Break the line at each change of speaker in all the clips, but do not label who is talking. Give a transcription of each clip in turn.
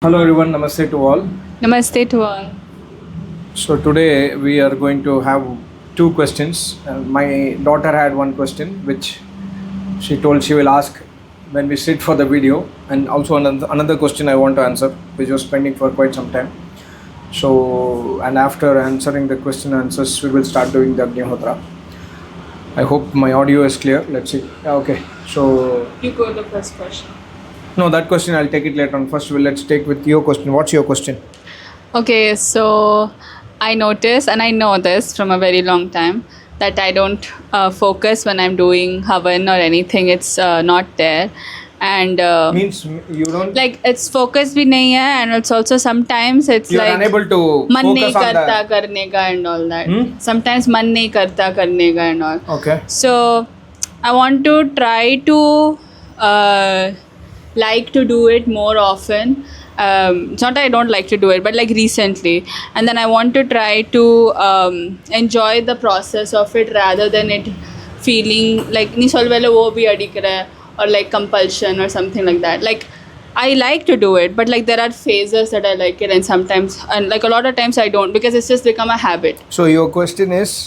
Hello everyone, namaste to all.
Namaste to all.
So today we are going to have two questions. My daughter had one question which she told she will ask when we sit for the video, and also another question I want to answer which was pending for quite some time. So, and after answering the question answers, we will start doing the Agnihotra. I hope my audio is clear. Let's see. Okay. So
You go the first question.
no, that question I'll take it later on. First, let's take with your question. What's your question?
Okay, so I notice and I know this from a very long time that I don't focus when I'm doing havan or anything. It's not there, and
Means you don't.
like it's focus bhi nahi hai, and it's also sometimes it's
You are
like
unable to
मन नहीं
focus on
करता
the.
करने का and all that.
Hmm?
Sometimes मन नहीं करता करने का and all.
Okay.
So I want to try to like to do it more often. It's not that I don't like to do it, but like recently, and then I want to try to enjoy the process of it rather than it feeling like ni solvele wo bhi adik raha hai or like compulsion or something like that. Like I like to do it, but like there are phases that I like it, and sometimes, and like a lot of times I don't because it's just become a habit.
So your question is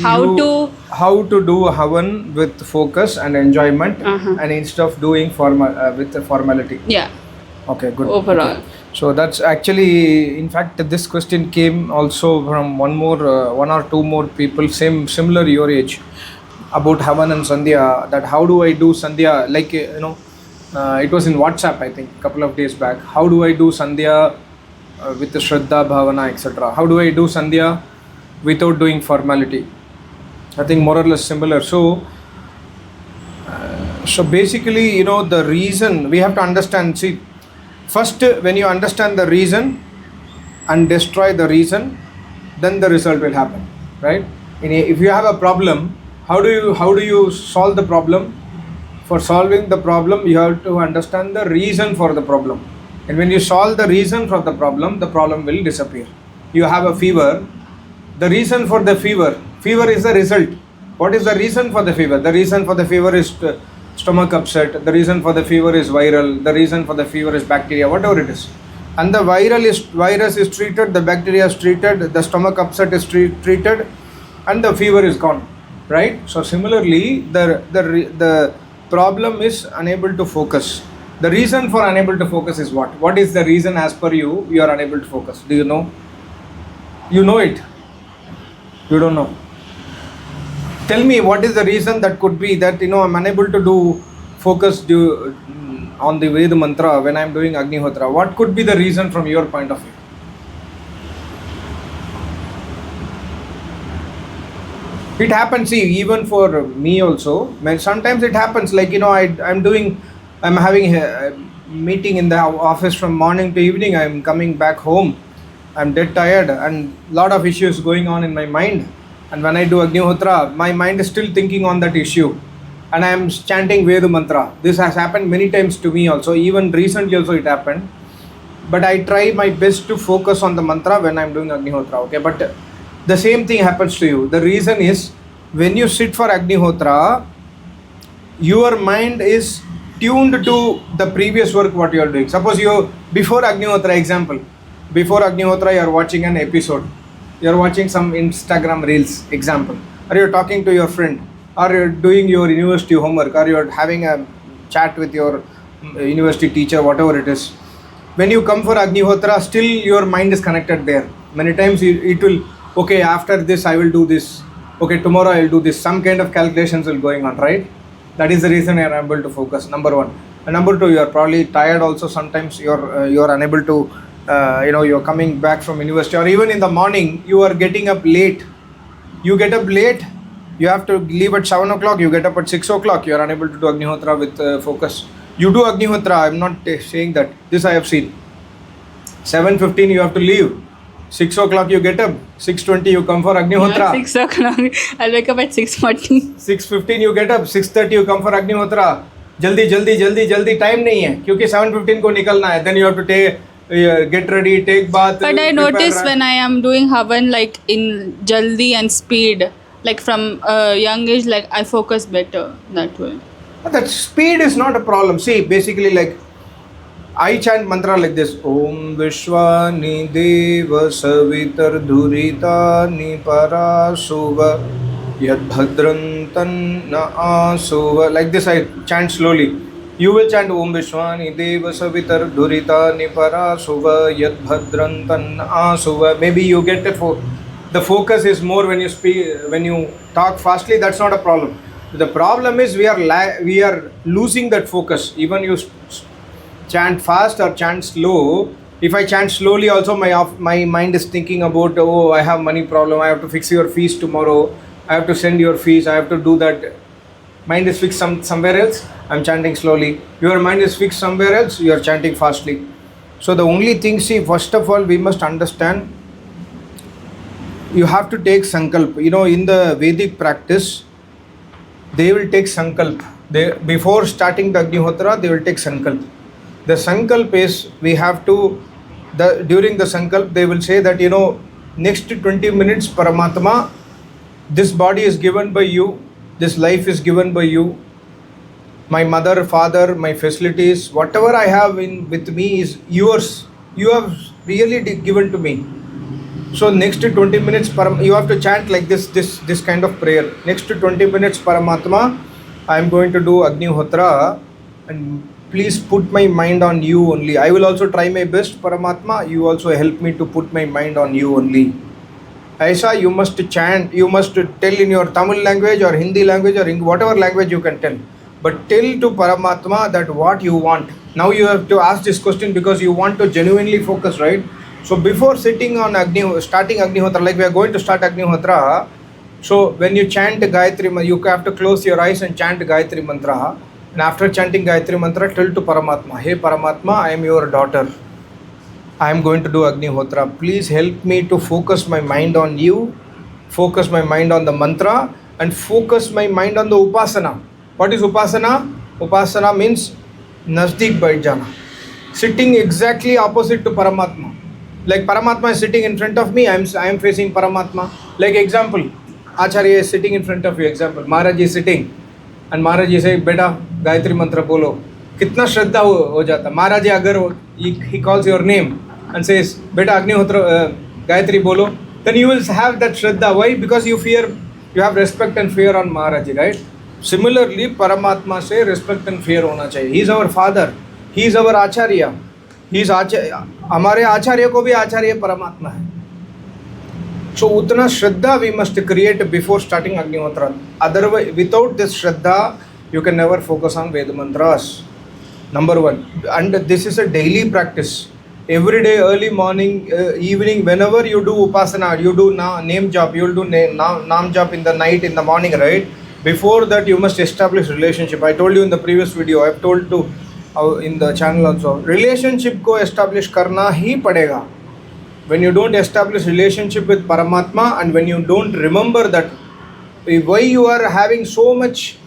How
to do havan with focus and enjoyment,
Uh-huh.
and instead of doing with the formality.
Yeah,
Okay, good.
overall.
Okay. So that's actually, in fact, this question came also from one or two more people, similar your age, about havan and sandhya. That how do I do sandhya? Like it was in WhatsApp, I think, a couple of days back. How do I do sandhya with the shraddha, bhavana, etc.? How do I do sandhya without doing formality? I think more or less similar. So basically, the reason we have to understand. See, first, when you understand the reason and destroy the reason, then the result will happen, right? If you have a problem, how do you solve the problem? For solving the problem, you have to understand the reason for the problem, and when you solve the reason for the problem will disappear. You have a fever. The reason for the fever is the result. What is the reason for the fever? The reason for the fever is stomach upset. The reason for the fever is viral. The reason for the fever is bacteria, whatever it is. And the virus is treated, the bacteria is treated, the stomach upset is treated, and the fever is gone, right? So similarly, the problem is unable to focus. The reason for unable to focus is what? What is the reason as per you? You are unable to focus. Do you know? You know it. You don't know. Tell me, what is the reason that could be that I'm unable to do focus on the Veda mantra when I'm doing Agnihotra? What could be the reason from your point of view? It happens, see, even for me also. Sometimes it happens, like I'm having a meeting in the office from morning to evening. I'm coming back home. I'm dead tired and lot of issues going on in my mind. And when I do Agnihotra, my mind is still thinking on that issue. And I am chanting Veda mantra. This has happened many times to me also. Even recently also it happened. But I try my best to focus on the mantra when I'm doing Agnihotra. Okay, but the same thing happens to you. The reason is, when you sit for Agnihotra, your mind is tuned to the previous work what you are doing. Suppose before Agnihotra, example, before Agnihotra you are watching an episode, you are watching some Instagram reels, example, or you are talking to your friend, or you are doing your university homework, or you are having a chat with your university teacher, whatever it is. When you come for Agnihotra, still your mind is connected there. Many times it will, okay, after this I will do this, okay, tomorrow I will do this. Some kind of calculations will going on, right? That is the reason you are unable to focus, number one. And number two, you are probably tired also. Sometimes you are unable to, you're coming back from university, or even in the morning you are getting up late. You get up late, you have to leave at 7 o'clock, you get up at 6 o'clock, you are unable to do Agnihotra with focus. You do Agnihotra, I'm not saying that, this I have seen. 7:15 you have to leave, 6 o'clock you get up, 6:20 you come for Agnihotra.
6 o'clock. I'll wake up at 6:40.
6:15 you get up, 6:30 you come for Agnihotra. जल्दी time नहीं है, क्योंकि 7:15 को निकलना है. Then you have to get ready, take bath.
But I notice when I am doing havan, like in jaldi and speed, like from a young age, like I focus better that way.
That speed is not a problem. See, basically, like I chant mantra like this: Om Vishwani Deva Savitar Dhuritani Parasuva Yad Bhadran Tanna Asuva. Like this, I chant slowly. You will chant Om Vishwani Deva Savitar Dhuritani Parasuva Yad Bhadran Tanna Asuva. Maybe you get it for the focus is more when you speak, when you talk fastly. That's not a problem. The problem is we are losing that focus. Even you chant fast or chant slow. If I chant slowly, also my mind is thinking about, oh, I have money problem. I have to fix your fees tomorrow. I have to send your fees. I have to do that. Mind is fixed somewhere else. I'm chanting slowly. Your mind is fixed somewhere else. You are chanting fastly. So the only thing, see, first of all, we must understand. You have to take sankalp. In the Vedic practice, they will take sankalp. Before starting the Agnihotra, they will take sankalp. The sankalp is, we have to, during the sankalp, they will say that, next 20 minutes, Paramatma, this body is given by you, this life is given by you, my mother, father, my facilities, whatever I have with me is yours. You have really given to me. So next 20 minutes, you have to chant like this kind of prayer. Next 20 minutes, Paramatma, I am going to do Agnihotra, and please put my mind on you only. I will also try my best, Paramatma. You also help me to put my mind on you only. Aisa, you must chant, you must tell in your Tamil language or Hindi language or whatever language you can tell. But tell to Paramatma that what you want. Now you have to ask this question because you want to genuinely focus, right? So before sitting on starting Agnihotra, like we are going to start Agnihotra, so when you chant Gayatri, you have to close your eyes and chant Gayatri Mantra. And after chanting Gayatri Mantra, tell to Paramatma, hey Paramatma, I am your daughter. I am going to do Agnihotra. Please help me to focus my mind on you, focus my mind on the mantra, and focus my mind on the Upasana. What is Upasana? Upasana means Nazdik Bait Jana. Sitting exactly opposite to Paramatma. Like Paramatma is sitting in front of me, I am facing Paramatma. Like example, Acharya is sitting in front of you. Example, Maharaj is sitting and Maharaj is saying, Beta, Gayatri Mantra bolo. Kitna shraddha ho jata. Maharaj agar he calls your name and says, Beta Agnihotra Gayatri bolo, then you will have that shraddha. Why? Because you have respect and fear on Maharaj, right? Similarly, Paramatma say respect and fear hona chahiye. He is our father. He is our Acharya. He is Acharya. हमारे आचार्य को भी आचार्य परमात्मा है. So उतना श्रद्धा we must create before starting Agnihotra. Otherwise, without this shraddha, you can never focus on Veda mantras. Number one, and this is a daily practice. Every day, early morning, evening, whenever you do upasana, you do name jap, you will do name jap in the night, in the morning, right? Before that, you must establish relationship. I told you in the previous video. I have told to in the channel also. Relationship ko establish karna hi padega. When you don't establish relationship with Paramatma, and when you don't remember that why you are having so much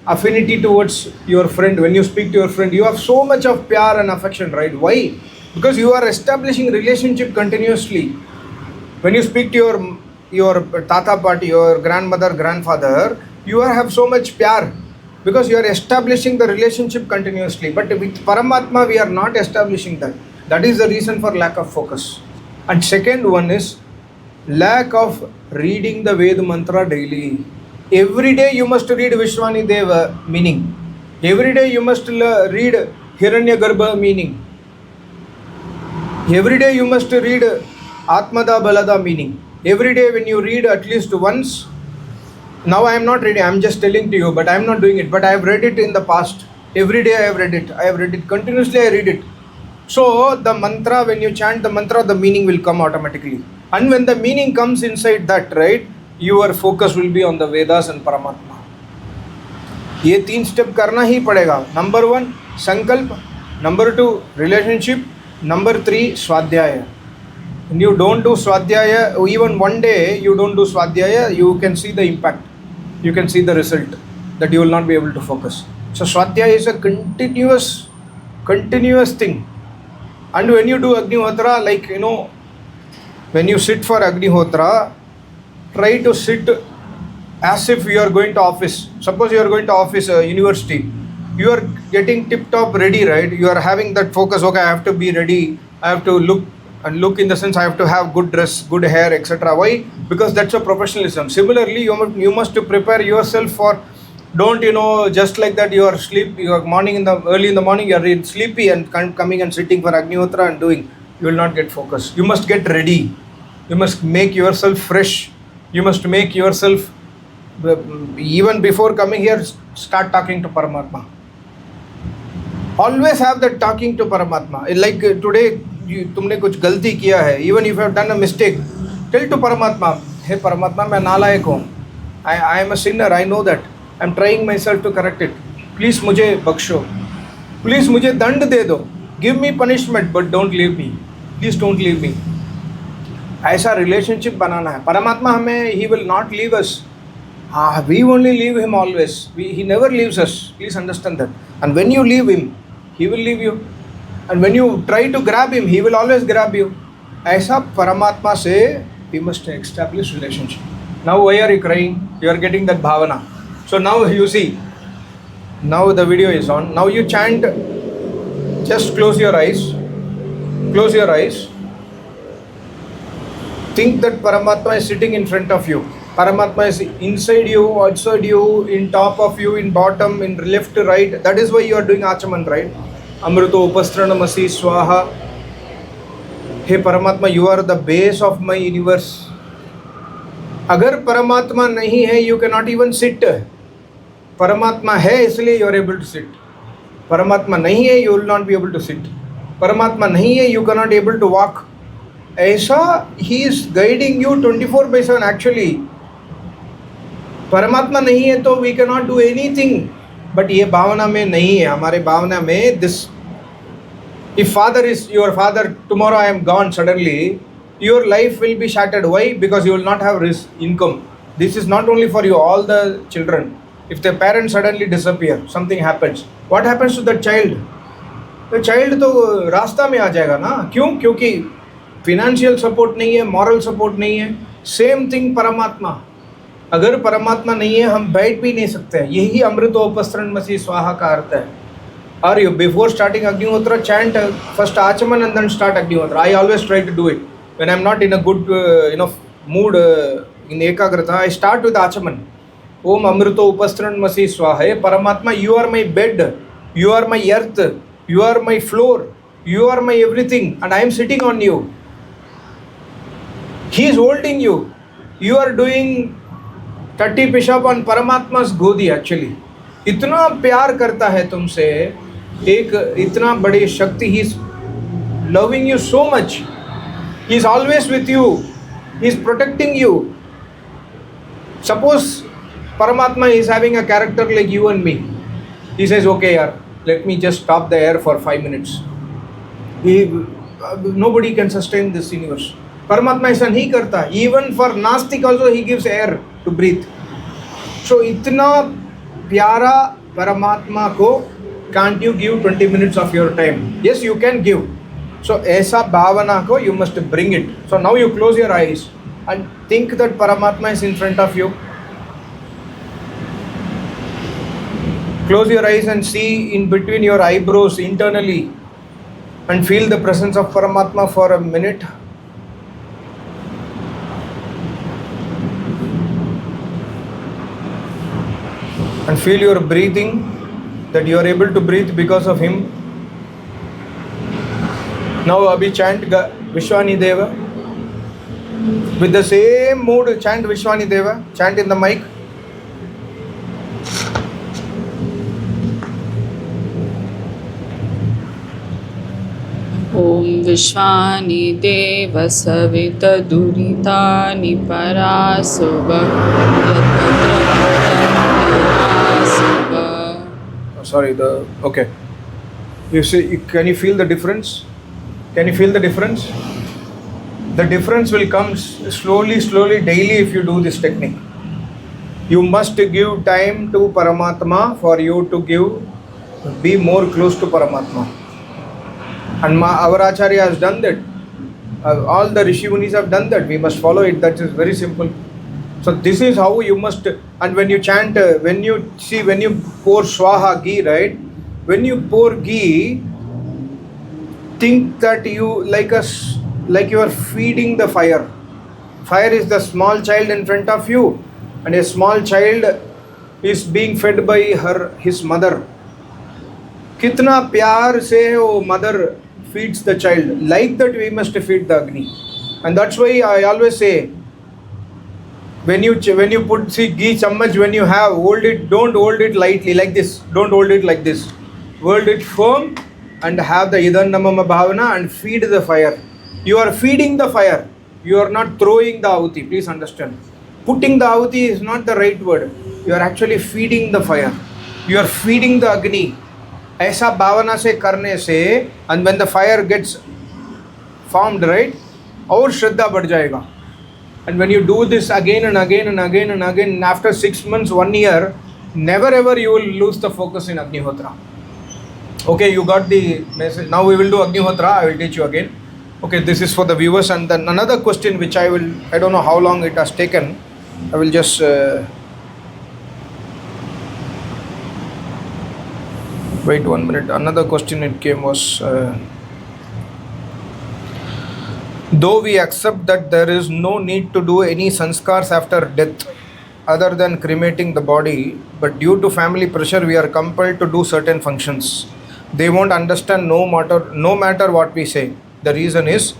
affinity towards your friend, when you speak to your friend, you have so much of pyar and affection, right? Why? Because you are establishing relationship continuously. When you speak to your tata party, your grandmother, grandfather, you have so much pyar because you are establishing the relationship continuously. But with Paramatma, we are not establishing that. That is the reason for lack of focus. And second one is lack of reading the Veda mantra daily. Every day you must read Vishwani Deva meaning. Every day you must read Hiranyagarbha meaning. Every day you must read Atmada Balada meaning. Every day when you read at least once. Now I am not reading, I am just telling to you, but I am not doing it. But I have read it in the past. Every day I have read it. I have read it. Continuously I read it. So the mantra, when you chant the mantra, the meaning will come automatically. And when the meaning comes inside that, right, your focus will be on the Vedas and Paramatma. ये 3 step करना ही पड़ेगा. Number 1, संकल्प. Number 2, relationship. Number 3, स्वाध्याय. When you don't do Swadhyaya, even one day you don't do Swadhyaya, you can see the impact. You can see the result that you will not be able to focus. So Swadhyaya is a continuous thing. And when you do Agnihotra, like, when you sit for Agnihotra, try to sit as if you are going to office. Suppose you are going to office, university. you are getting tip top ready, right? You are having that focus. Okay, I have to be ready. I have to look, and look in the sense I have to have good dress, good hair, etc. Why? Because that's a professionalism. Similarly, you must to prepare yourself for. Don't just like that you are sleep. You are morning in the early in the morning. You are sleepy and coming and sitting for Agnihotra and doing. You will not get focused. You must get ready. You must make yourself fresh. You must make yourself even before coming here. Start talking to Paramatma. Always have that talking to Paramatma. Like today, तुमने कुछ गलती किया है. Even if you have done a mistake, tell to Paramatma. Hey Paramatma, मैं नालायक हूँ. I am a sinner. I know that. I am trying myself to correct it. Please मुझे बख्शो. Please मुझे दंड दे दो. Give me punishment, but don't leave me. Please don't leave me. ऐसा relationship बनाना है. परमात्मा हमें he will not leave us. We only leave him always. He never leaves us. Please understand that. And when you leave him, he will leave you. And when you try to grab him, he will always grab you. ऐसा परमात्मा से we must establish relationship. Now why are you crying? You are getting that bhavana. So now you see. Now the video is on. Now you chant. Just close your eyes. Close your eyes. Think that Paramatma is sitting in front of you. Paramatma is inside you, outside you, in top of you, in bottom, in left, right. That is why you are doing Achaman, right? Amrito upastranamasi swaha. Hey Paramatma, you are the base of my universe. अगर परमात्मा नहीं है, you cannot even sit. परमात्मा है इसलिए you are able to sit. परमात्मा नहीं है, you will not be able to sit. परमात्मा नहीं है, you cannot able to walk. ऐसा he is guiding you 24/7 actually. परमात्मा नहीं है तो we cannot do anything. But ये भावना में नहीं है. हमारे भावना में this. If father is your father, tomorrow I am gone suddenly, your life will be shattered. Why? Because you will not have income. This is not only for you, all the children. If the parents suddenly disappear, something happens. What happens to that child? The child तो रास्ता में आ जाएगा ना. क्यों? क्योंकि financial support नहीं है, moral support नहीं है. Same thing परमात्मा. अगर परमात्मा नहीं है, हम बैठ भी नहीं सकते हैं. यही अमृतोपस्त्रन्मसि स्वाहा का अर्थ है. Or you before starting Agnihotra, chant first Achaman and then start Agnihotra. I always try to do it. When I'm not in a good mood in Ekagrata, I start with Achaman. Om Amrito Upastranmasi Swaha. Paramatma, you are my bed, you are my earth, you are my floor, you are my everything, and I am sitting on you. He is holding you. You are doing 30 push-up on Paramatma's godi actually. इतना प्यार करता है तुमसे, एक इतना बड़ी शक्ति. He is loving you so much. He is always with you. He is protecting you. Suppose Paramatma is having a character like you and me. He says, okay, yaar, let me just stop the air for 5 minutes. Nobody can sustain this universe. Paramatma ऐसा नहीं करता. Even for Nastik also he gives air to breathe. So इतना प्यारा परमात्मा को can't you give 20 minutes of your time? Yes, you can give. So ऐसा भावना को you must bring it. So now you close your eyes and think that Paramatma is in front of you. Close your eyes and see in between your eyebrows internally and feel the presence of Paramatma for a minute. And feel your breathing, that you are able to breathe because of him. Now abhi chant Vishwani Deva. With the same mood, chant Vishwani Deva. Chant in the mic.
Om Vishwani Deva Savita Duritani Parasubha.
Sorry, okay. You see, can you feel the difference? Can you feel the difference? The difference will come slowly, daily if you do this technique. You must give time to Paramatma for you to be more close to Paramatma. And our Acharya has done that. All the Rishi Munis have done that. We must follow it. That is very simple. So this is how you must, and when you chant, when you pour Swaha ghee, right? when you pour ghee, think that like you are feeding the fire. Fire is the small child in front of you, and a small child is being fed by his mother. कितना प्यार से वो mother feeds the child. Like that we must feed the Agni. And that's why I always say, when you put ghee chammach, when you have, don't hold it lightly like this. Don't hold it like this. Hold it firm and have the idannamama bhavana and feed the fire. You are feeding the fire. You are not throwing the ahuti. Please understand. Putting the ahuti is not the right word. You are actually feeding the fire. You are feeding the Agni. ऐसा भावना से करने से, and when the fire gets formed, right, और श्रद्धा बढ़ जाएगा. And when you do this again and again and again and again, after 6 months, 1 year, never ever you will lose the focus in Agnihotra. Okay, you got the message. Now we will do Agnihotra. I will teach you again. Okay, this is for the viewers. And then another question which I don't know how long it has taken. I will just wait 1 minute. Another question it came was, though we accept that there is no need to do any sanskars after death other than cremating the body, but due to family pressure we are compelled to do certain functions. They won't understand no matter what we say. The reason is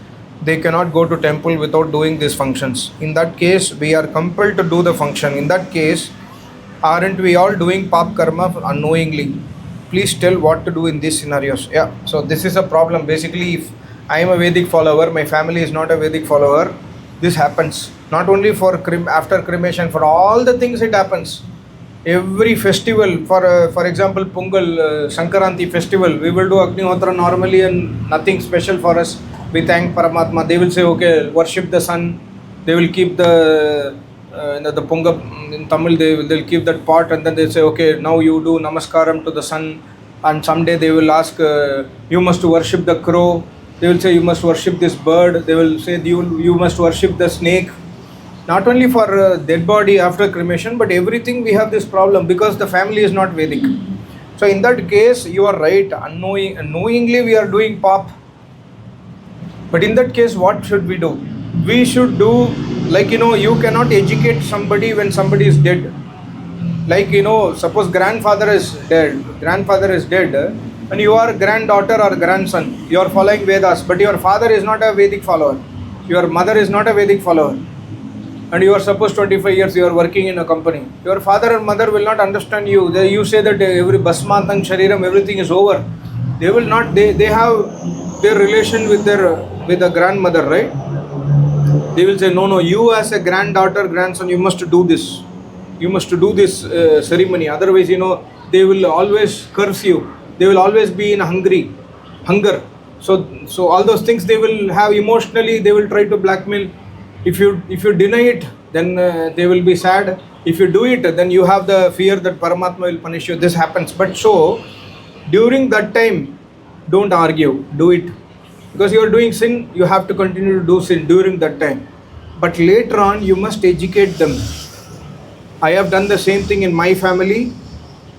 they cannot go to temple without doing these functions. In that case, we are compelled to do the function. In that case, aren't we all doing pap karma unknowingly? Please tell what to do in these scenarios. Yeah, so this is a problem. Basically, if I am a Vedic follower, my family is not a Vedic follower, this happens. Not only for after cremation, for all the things it happens. Every festival, for example, Pungal, Sankaranti festival, we will do Agnihotra normally and nothing special for us. We thank Paramatma. They will say, okay, worship the sun. They will keep the Punga in Tamil, they'll keep that pot, and then they'll say, okay, now you do namaskaram to the sun. And someday they will ask, you must worship the crow. They will say, you must worship this bird. They will say, you must worship the snake. Not only for dead body after cremation, but everything we have this problem because the family is not Vedic. So in that case, you are right. Knowingly we are doing pop. But in that case, what should we do? We should do, like, you cannot educate somebody when somebody is dead. Like, suppose grandfather is dead, and you are granddaughter or grandson, you are following Vedas, but your father is not a Vedic follower. Your mother is not a Vedic follower. And you are supposed 25 years, you are working in a company. Your father and mother will not understand you. You say that every basmatang shariram, everything is over. They will not, they have their relation with the grandmother, right? They will say, no, you as a granddaughter, grandson, you must do this. You must do this ceremony. Otherwise, they will always curse you. They will always be in hunger. So all those things they will have emotionally, they will try to blackmail. If you deny it, then they will be sad. If you do it, then you have the fear that Paramatma will punish you. This happens. But so, during that time, don't argue. Do it. Because you are doing sin, you have to continue to do sin during that time. But later on, you must educate them. I have done the same thing in my family.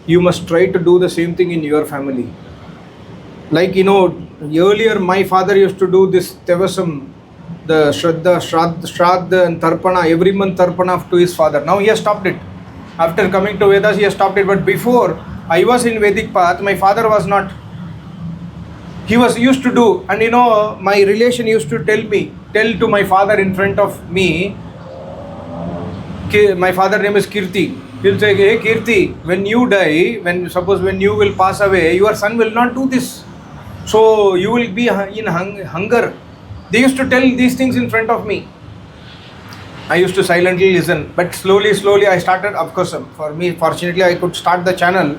You must try to do the same thing in your family. Like, earlier my father used to do this Tevasam, the Shraddha and Tarpana, every month Tarpana to his father. Now he has stopped it. After coming to Vedas, he has stopped it. But before, I was in Vedic path, my father was not. He was used to do, and my relation used to tell to my father in front of me, my father's name is Kirti. He'll say, hey Kirti, when you die, when you will pass away, your son will not do this. So you will be in hunger. They used to tell these things in front of me. I used to silently listen, but slowly I started. Of course, for me, fortunately, I could start the channel.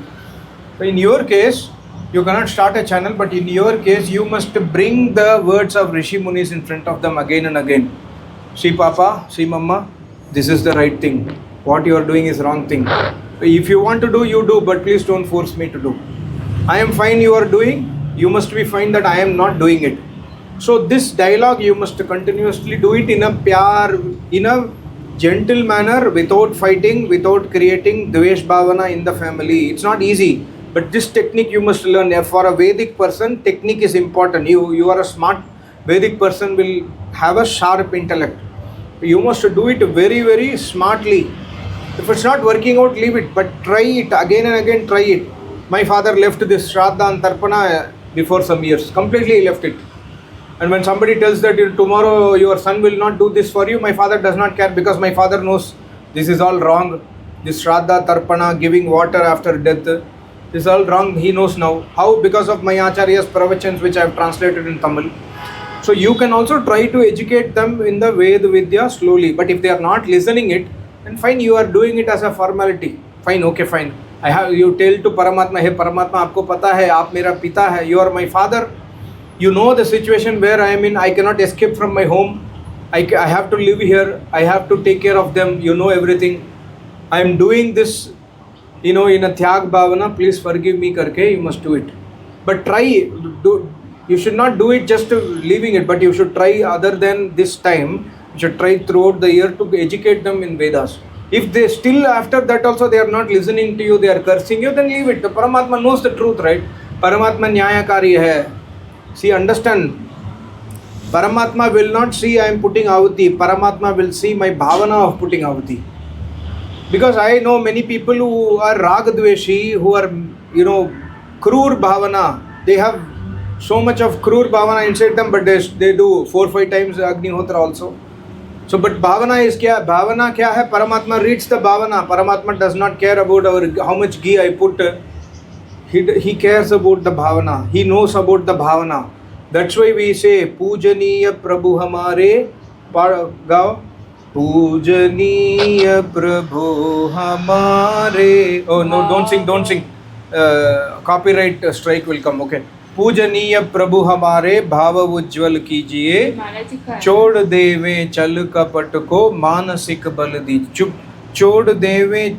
But in your case, you cannot start a channel, but in your case, you must bring the words of Rishi Munis in front of them again and again. See Papa, see Mama, this is the right thing. What you are doing is wrong thing. If you want to do, you do, but please don't force me to do. I am fine you are doing, you must be fine that I am not doing it. So this dialogue, you must continuously do it in a gentle manner, without fighting, without creating dvesh bhavana in the family. It's not easy. But this technique you must learn. For a Vedic person, technique is important. You are a smart Vedic person, will have a sharp intellect. You must do it very, very smartly. If it's not working out, leave it. But try it again and again. Try it. My father left this Shraddha and Tarpana before some years. Completely left it. And when somebody tells that tomorrow your son will not do this for you, my father does not care, because my father knows this is all wrong. This Shraddha, Tarpana, giving water after death, this is all wrong. He knows now. How? Because of my Acharya's pravachans, which I have translated in Tamil. So you can also try to educate them in the Veda Vidya slowly. But if they are not listening it, then fine, you are doing it as a formality. Fine, okay, fine. You tell to Paramatma, hey Paramatma, aapko pata hai, aap mera pita hai, you are my father. You know the situation where I am in. I cannot escape from my home. I have to live here. I have to take care of them. You know everything. I am doing this, in a Thyag Bhavana. Please forgive me, karke. You must do it. But try. You should not do it just leaving it. But you should try other than this time. You should try throughout the year to educate them in Vedas. If they still after that also they are not listening to you, they are cursing you, then leave it. The Paramatma knows the truth, right? Paramatma Nyayakari hai. See, understand, Paramatma will not see I am putting ahuti. Paramatma will see my bhavana of putting ahuti. Because I know many people who are ragadveshi, who are, krur bhavana. They have so much of krur bhavana inside them, but they do 4-5 times Agnihotra also. So, but bhavana is kya? Bhavana kya hai? Paramatma reads the bhavana. Paramatma does not care about how much ghee I put. He cares about the bhavana. He knows about the bhavana. That's why we say, Pujaniya Prabhu Hamare. Gao. Pujaniya Prabhu Hamare. Oh no, don't sing. Copyright strike will come, okay. Pujaniya Prabhu Hamare Bhava Ujjwal Kijiye. Chod Deve Chal Kapat Ko Manasik Bal Di. Chod Deve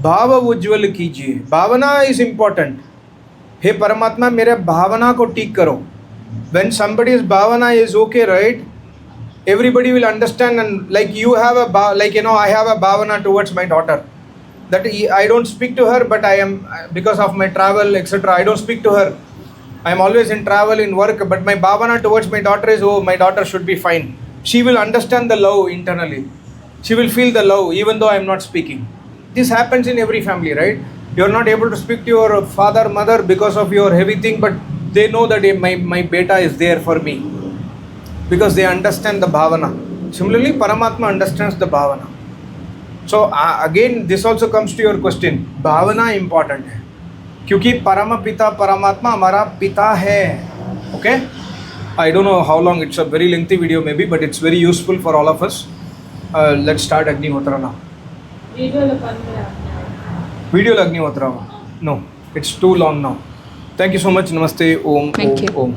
Bhava Ujjwal Kijiye. Bhavana is important. Hey Paramatma, मेरे भावना को ठीक करो. When somebody's bhavana is okay, right? Everybody will understand, and like you have I have a bhavana towards my daughter. That I don't speak to her, but I am, because of my travel, etc. I don't speak to her. I am always in travel, in work, but my bhavana towards my daughter is, my daughter should be fine. She will understand the love internally. She will feel the love, even though I am not speaking. This happens in every family, right? You are not able to speak to your father, mother because of your heavy thing, but they know that my beta is there for me, because they understand the bhavana. Similarly, Paramatma understands the bhavana. So again, this also comes to your question. Bhavana important है, क्योंकि परम पिता परमात्मा हमारा पिता है. Okay? I don't know how long. It's a very lengthy video maybe, but it's very useful for all of us. Let's start Agnihotra now. Video Agnihotra. No, it's too long now. Thank you so much. Namaste. Om.
Thank you.
Om.